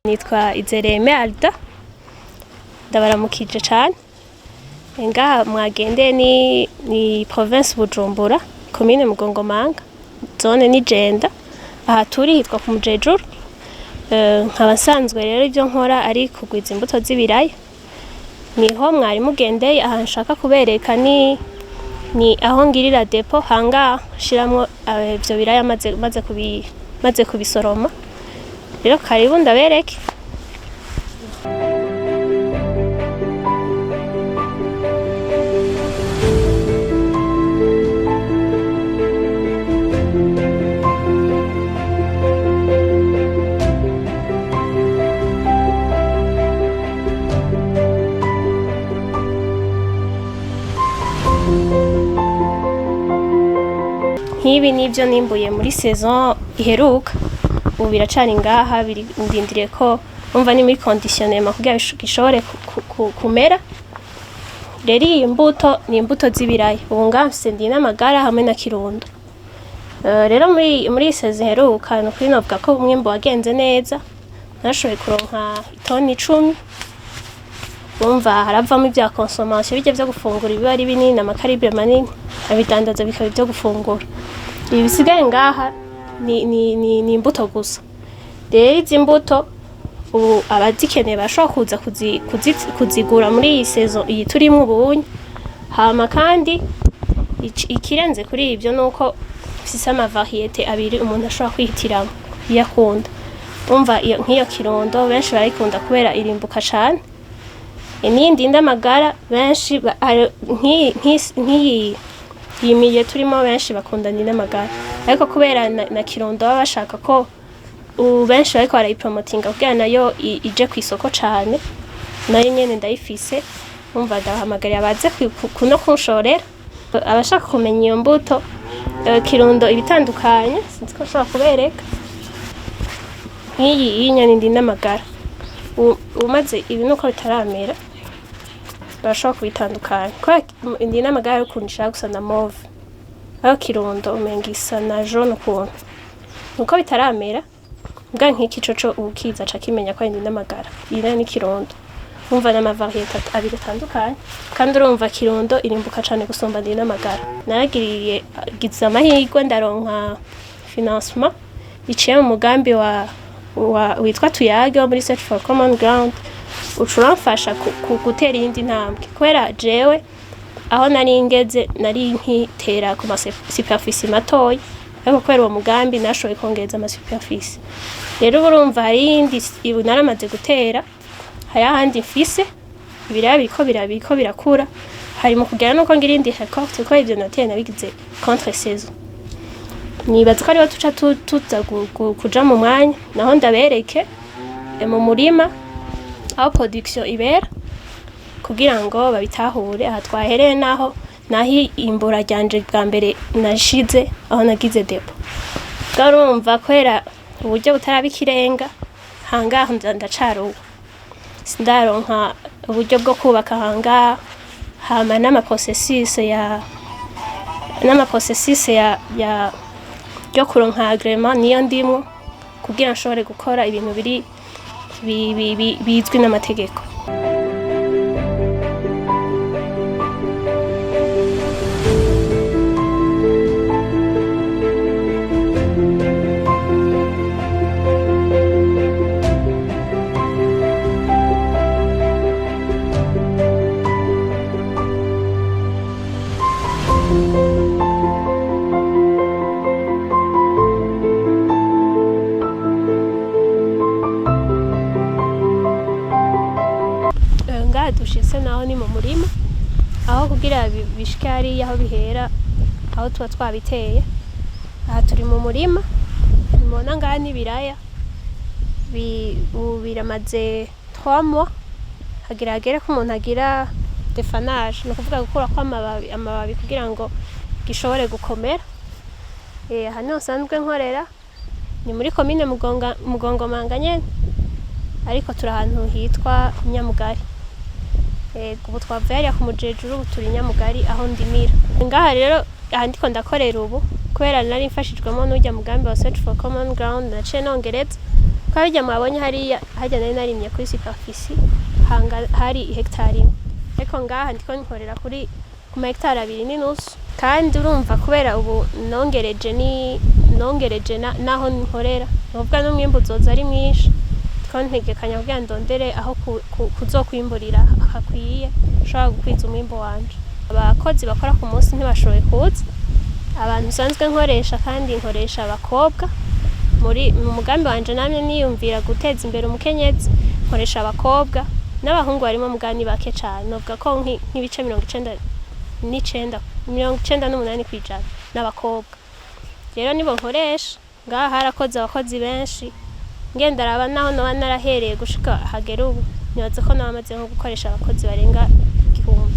nitwa Aimée Alda ndabaramukije cyane ngaha mwagendeye ni province Bujumbura Komine Mugongomanga zone ni Jenda aha turi hitwa ku Mujejuru nkaba asanzwe rero ibyo nkora ari kugwiza imbuto z'ibiraya niho mwari mugendeye aha nshaka kubereka ni aho ngirira depo hanga shiramwo ibyo biraya maze kubisoroma rero karibu ndabereke Hibi nibyo nimbuye muri saison iheruka ubu biracari ngaha ndindiriye ko umva ni muri conditionnement kugira gishobore kumera rero iyi imbuto ni imbuto z'ibiraya ubu ngamfise ndi n'amagara hamwe na kirundo rero muri saison iheruka no kuri novuga ko umwimbo wagenze neza nashoboye kuronka itoni 10 umva haravamo ibya consommation bijye byo gufungura biba ari binini amakaribre manini abidandaza bikaba byo gufungura ibisigaye ngaha ni imbuto gusa rero izi imbuto ubu abazikeneye bashobora kuza kuzigura muri iyi saison iyi turimo ubunye hama kandi ikirenze kuri ibyo nuko ifise ama variété abiri umuntu ashobora kwihitiramo yakunda umva nk'iyo kirundo benshi barayikunda kubera irimbuka cyane n'indi ndamagara benshi nk'iyi yimiye turimo benshi bakunda n'amagara ariko kubera na kirundo baba bashaka ko benshi bariko barayipromotinga kugira nayo ije ku isoko cyane nayo nyene ndayifise umva ndahamagariye abaze kuno kunshorera abashaka kumenya iyo mbuto kirundo ibitandukanye sinzi ko nshobora kubereka nk'iyi y'inyani ndi n'amagara umaze ibi nuko bitaramera bashobora kubitandukanya kwa indi n'amagara ukundisha gusa na mauve aho kirundo umenga isa na jaune ukuntu nuko bitaramera mbwa nk'iki coco ukiza ca kimenya ko indi n'amagara ira ni kirundo umva na variété abiri atandukanye kandi urumva kirundo irimbuka cane gusumba indi n'amagara naragiriye giza amahirwe ndaronka financement iciye mu mugambi witwa tuyage wo muri search for common ground ucuramfasha gutera iyindi ntambwe kubera jewe aho nari ngeze nari nkitera ku superficie matoya ariko kubera uwo mugambi nashoboye kongereza ama superficie rero urumva hari iyindi naramaze gutera hari ahandi mfise ibiraya biriko birakura hari mu kugera nuko ngira indi récolte ko ivyo nateye nabigize contre saison nibaza ko ariho tuca tuza kuja mu mwanya naho ndabereke mu murima aho production ibera kugira ngo babitahure aha twahereye naho imbura ryanje bwa mbere nashize aho nagize depo garumva kwera uburyo butarabikirenga hangaho ndacaruwe sindaronka uburyo bwo kubaka hanga hama n'amaprocessus ya yo kuronka agreement niyo ndimo kugira nshobore gukora ibintu biri bizwi n'amategeko dushitse naho ni mu murima aho kugira bishikari aho bihera aho tuba twabiteye aha turi mu murima mubona ngaha n'ibiraya biramaze 3 mois hagera ko umuntu agira defanage no kuvuga gukura kwa amababi kugira ngo gishobore gukomera aha niho nsanzwe nkorera ni muri Komine Mugongomanga nyene ariko turi ahantu hitwa Nyamugari ubu twavuye ku Mujejuru turi Nyamugari aho ndimira ngaha rero aha ndiko ndakorera ubu kubera nari mfashijwemo n'ujya mugambi wa search for common ground naciye nongereza Kabijya mwabonye hajya nari narimye kuri superficie hari hectare imwe, ariko ngaha ndiko nkorera kuri ku hectare 2.5, kandi urumva kubera ubu nongereje naho nkorera nubwo n'umwimbu uzoza ari mwinshi, ko ntegekanya kugira ndondere aho kuzokwimburira hakwiye ushobora gukwiza umwimbu wanje. Abakozi bakora ku munsi ntibashoboye kuza, abantu sanzwe nkoresha kandi nkoresha abakobwa mu mugambi wanje, namye niyumvira guteza imbere umukenyezi, nkoresha abakobwa n'abahungu barimo mugani bake cyane, novuga ko nk'ibice 98% n'abakobwa. Rero nibo nkoresha ngaha, harakoze abakozi benshi, ngenda raba naho noba narahereye gushika hagera ubu, nibaza ko nabamaze nko gukoresha abakozi barenga 1000.